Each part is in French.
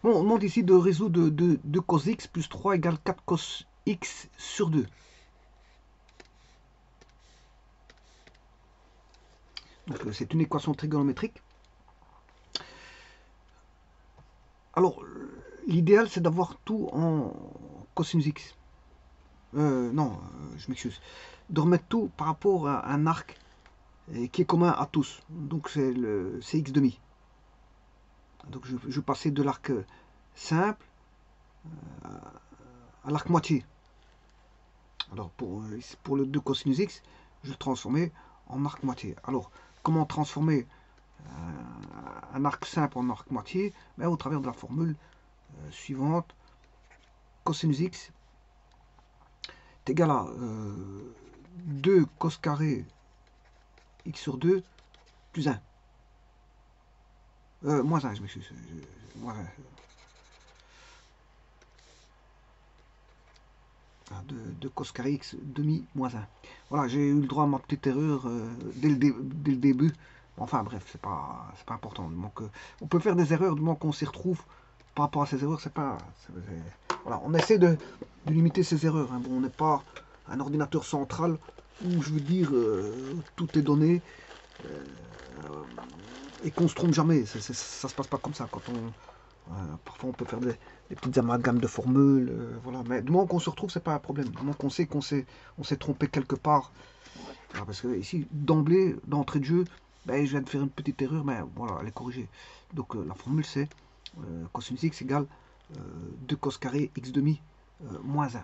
Bon, on demande ici de résoudre 2 cos x plus 3 égale 4 cos x sur 2. Donc c'est une équation trigonométrique. Alors, l'idéal c'est d'avoir tout en cosinus x. Non, je m'excuse. De remettre tout par rapport à un arc qui est commun à tous. Donc c'est x demi. Donc je passais de l'arc simple à l'arc moitié. Alors pour le 2 cosinus x, je le transformais en arc moitié. Alors comment transformer un arc simple en arc moitié? Ben, au travers de la formule suivante. Cosinus x est égal à 2 cos carré x sur 2 plus 1. Moins 1, je m'excuse. Moins 1. De cos carré x demi moins 1. Voilà, j'ai eu le droit à ma petite erreur dès le début. Enfin bref, c'est pas important. Donc, on peut faire des erreurs, du moment qu'on s'y retrouve par rapport à ces erreurs, c'est pas. Voilà, on essaie de limiter ces erreurs. Hein. Bon, on n'est pas un ordinateur central où, je veux dire, tout est donné et qu'on se trompe jamais. Ça se passe pas comme ça. Quand parfois, on peut faire des petites amalgames de formules, voilà. Mais du moment qu'on se retrouve, c'est pas un problème. Du moment qu'on sait on s'est trompé quelque part. Alors, parce que ici, d'emblée, d'entrée de jeu, ben, je viens de faire une petite erreur, mais voilà, elle est corrigée. Donc la formule c'est cosinus x égale 2 cos carré x demi moins 1.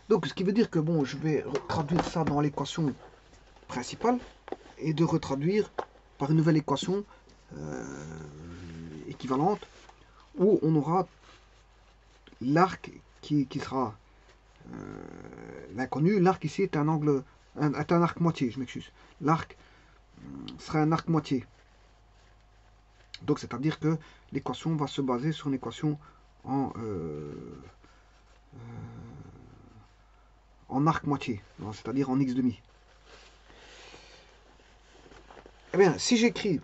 Donc ce qui veut dire que bon, je vais traduire ça dans l'équation principale et de retraduire par une nouvelle équation équivalente où on aura l'arc qui sera l'inconnu. L'arc ici est un angle, est un arc moitié, je m'excuse. L'arc sera un arc moitié. Donc c'est-à-dire que l'équation va se baser sur une équation en arc moitié, c'est-à-dire en x demi. Eh bien, si j'écris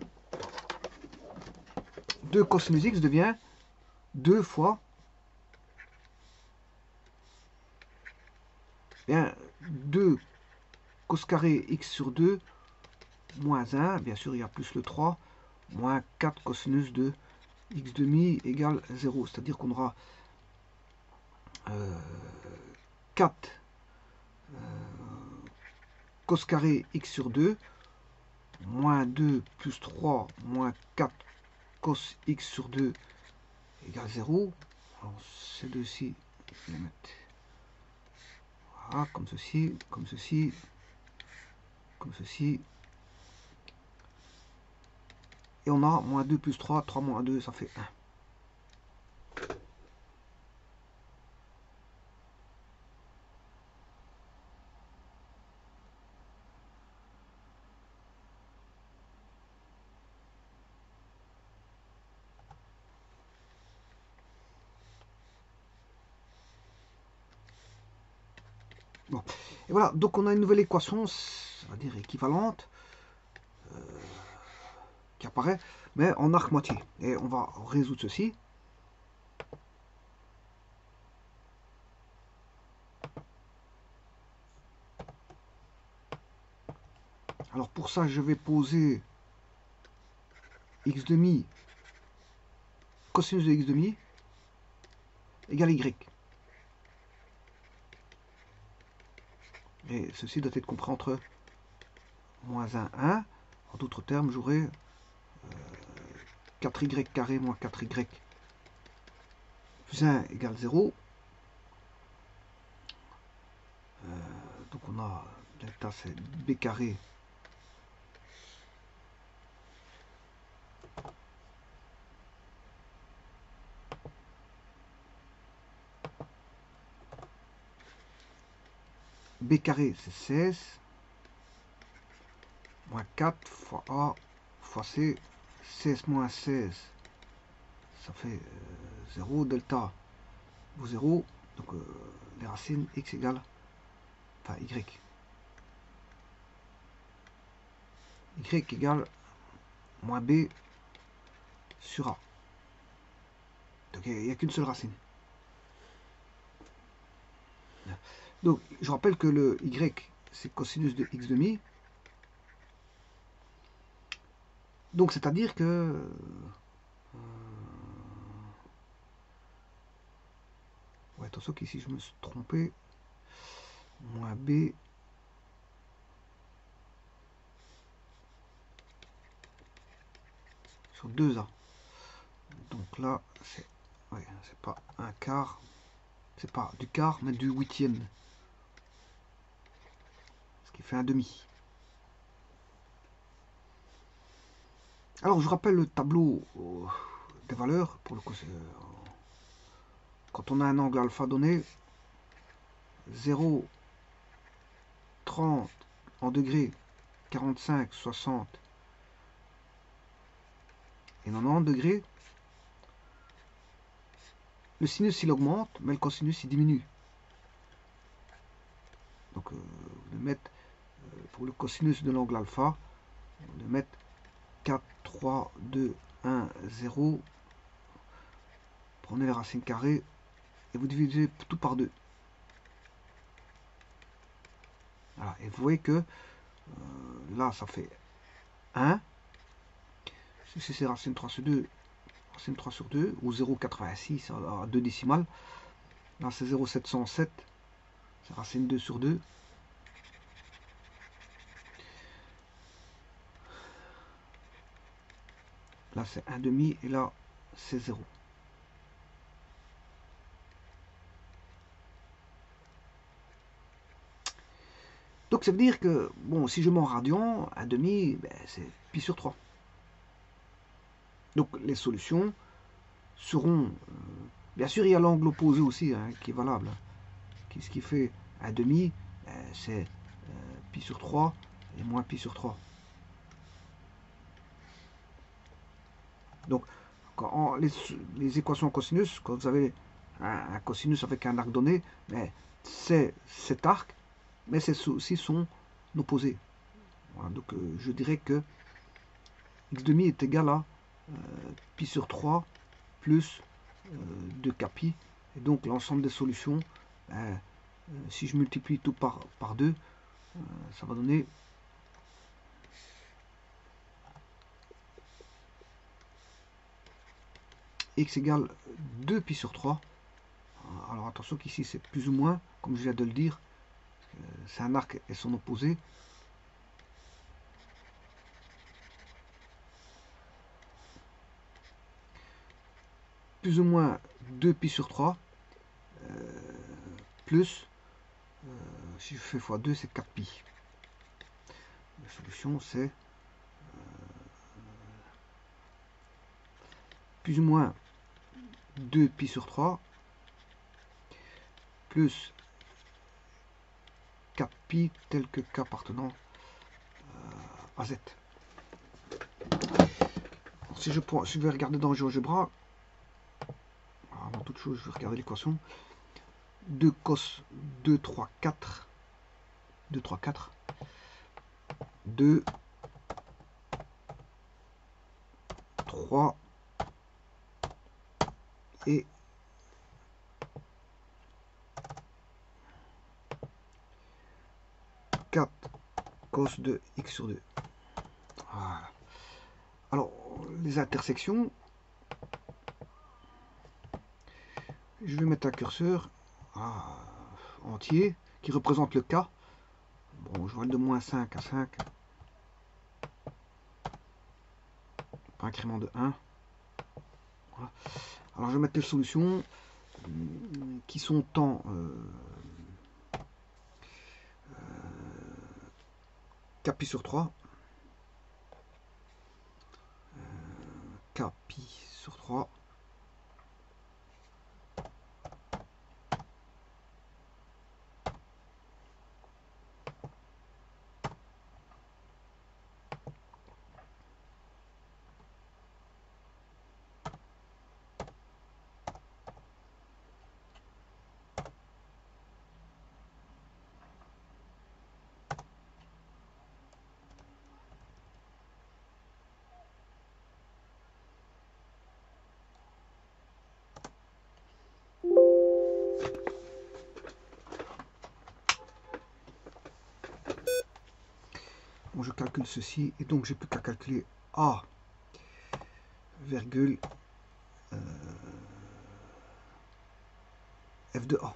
2 cosinus x devient 2 fois bien, 2 cos carré x sur 2 moins 1, bien sûr il y a plus le 3, moins 4 cosinus de x demi égale 0. C'est-à-dire qu'on aura 4 cos carré x sur 2, moins 2 plus 3, moins 4 cos x sur 2 égale 0. Alors ces deux-ci, je vais les mettre voilà, comme ceci, comme ceci, comme ceci. Et on a moins 2 plus 3, 3 moins 2, ça fait 1. Bon. Et voilà, donc on a une nouvelle équation, on va dire équivalente, qui apparaît, mais en arc moitié. Et on va résoudre ceci. Alors pour ça, je vais poser x demi cosinus de x demi égale y. Et ceci doit être compris entre moins 1, 1. En d'autres termes, j'aurai 4y carré moins 4y plus 1 égale 0. Donc on a delta c'est b carré b carré c'est 16 moins 4 fois a fois c. 16 moins 16 ça fait 0, delta vaut 0, donc les racines x égale, enfin y. y égale moins b sur a. Donc il n'y a qu'une seule racine. Donc je rappelle que le y, c'est cosinus de x demi. Donc c'est-à-dire que ouais, attention qu'ici je me suis trompé. Moins b sur 2a. Donc là, c'est ouais, c'est pas un quart, c'est pas du quart, mais du huitième. Ce qui fait un demi. Alors je rappelle le tableau des valeurs pour le quand on a un angle alpha donné, 0, 30 en degrés, 45, 60 et 90 degrés, le sinus il augmente, mais le cosinus il diminue. Donc on va mettre pour le cosinus de l'angle alpha, on va mettre 4, 3, 2, 1, 0. Prenez les racines carrées et vous divisez tout par 2. Voilà. Et vous voyez que là ça fait 1. Si c'est racine 3 sur 2, racine 3 sur 2, ou 0,86 à 2 décimales. Là c'est 0,707, c'est racine 2 sur 2. Là c'est 1 demi et là c'est 0. Donc ça veut dire que, bon, si je mets en radian, 1 demi, ben, c'est pi sur 3. Donc les solutions seront... bien sûr, il y a l'angle opposé aussi, hein, qui est valable. Ce qui fait 1 demi, c'est pi sur 3 et moins pi sur 3. Donc, quand les équations cosinus, quand vous avez un cosinus avec un arc donné, c'est cet arc, mais c'est aussi son opposé. Voilà, donc je dirais que x demi est égal à pi sur 3 plus 2k pi. Et donc l'ensemble des solutions, si je multiplie tout par 2, ça va donner x égale 2 pi sur 3. Alors attention qu'ici c'est plus ou moins, comme je viens de le dire, c'est un arc et son opposé. Plus ou moins 2 pi sur 3, plus, si je fais x2, c'est 4 pi. La solution c'est plus ou moins 2 pi sur 3, plus 4 pi tel que k appartenant à z. Si je vais regarder dans GeoGebra, avant toute chose, je vais regarder l'équation. 2 cos 2, 3, 4. 2, 3, 4. 2, 3 et 4 cos de x sur 2. Voilà. Alors, les intersections, je vais mettre un curseur entier qui représente le k. Bon, je vois de moins 5 à 5. Par incrément de 1. Voilà. Alors, je vais mettre les solutions qui sont en k pi sur 3. K pi sur 3. je calcule ceci, et donc j'ai plus qu'à calculer A, virgule, F de A.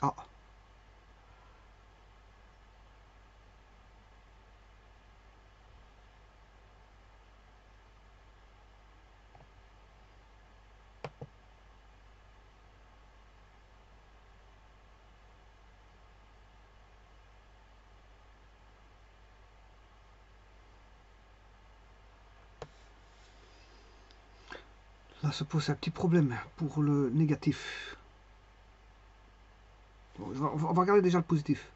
Ah, là se pose un petit problème pour le négatif. Bon, on va regarder déjà le positif.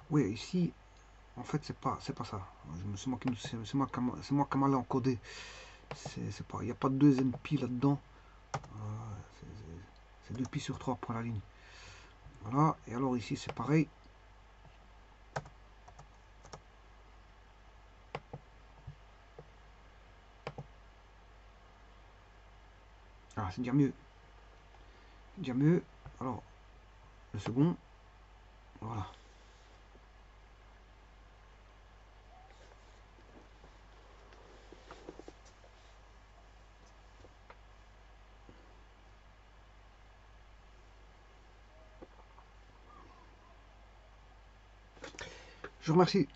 Oui, ici, en fait, c'est pas ça. C'est moi qui m'a encodé. C'est pas, il n'y a pas de deuxième pi là-dedans. C'est 2 pi sur 3 pour la ligne. Voilà, et alors ici c'est pareil. Ah, c'est déjà mieux. Déjà mieux. Alors, le second. Voilà. Je vous remercie.